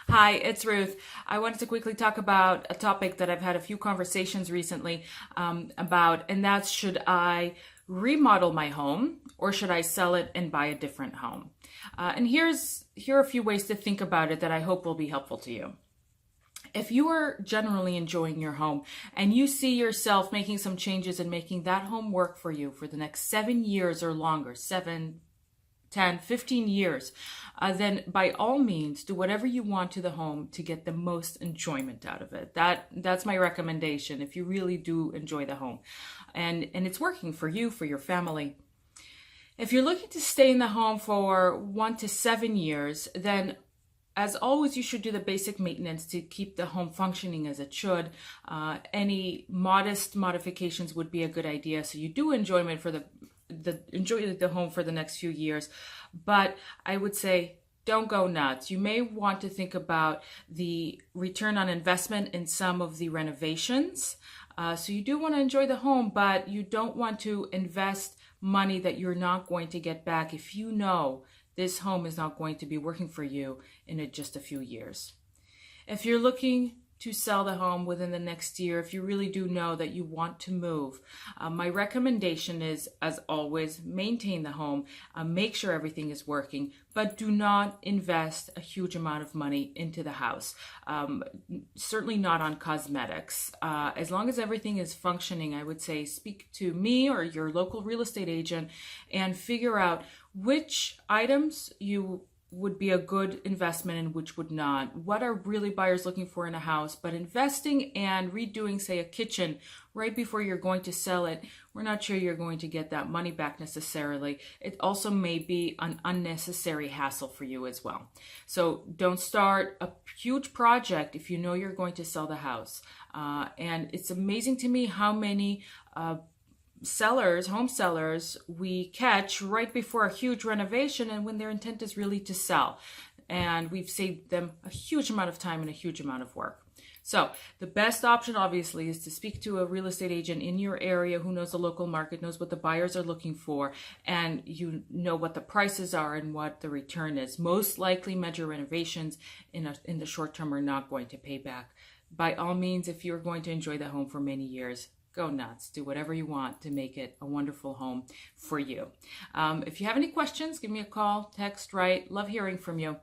Hi, it's Ruth. I wanted to quickly talk about a topic that I've had a few conversations recently about, and that's should I remodel my home or should I sell it and buy a different home? Here are a few ways to think about it that I hope will be helpful to you. If you are generally enjoying your home and you see yourself making some changes and making that home work for you for the next 7 years or longer, 10, 15 years, then by all means do whatever you want to the home to get the most enjoyment out of it. That's my recommendation if you really do enjoy the home and it's working for you, for your family. If you're looking to stay in the home for 1 to 7 years, then as always, you should do the basic maintenance to keep the home functioning as it should. Any modest modifications would be a good idea, so you do enjoyment for enjoy the home for the next few years. But I would say don't go nuts. You may want to think about the return on investment in some of the renovations. So you do want to enjoy the home, but you don't want to invest money that you're not going to get back if you know this home is not going to be working for you in just a few years. If you're looking to sell the home within the next year, if you really do know that you want to move, my recommendation is, as always, maintain the home, make sure everything is working, but do not invest a huge amount of money into the house. Certainly not on cosmetics. As long as everything is functioning, I would say speak to me or your local real estate agent and figure out which items you would be a good investment and which would not. What are really buyers looking for in a house? But investing and redoing, say, a kitchen right before you're going to sell it, we're not sure you're going to get that money back necessarily. It also may be an unnecessary hassle for you as well. So don't start a huge project if you know you're going to sell the house. And it's amazing to me how many home sellers we catch right before a huge renovation and when their intent is really to sell. And we've saved them a huge amount of time and a huge amount of work. So the best option obviously is to speak to a real estate agent in your area who knows the local market, knows what the buyers are looking for, and you know what the prices are and what the return is. Most likely major renovations in the short term are not going to pay back. By all means, if you're going to enjoy the home for many years, go nuts. Do whatever you want to make it a wonderful home for you. If you have any questions, give me a call, text, write. Love hearing from you.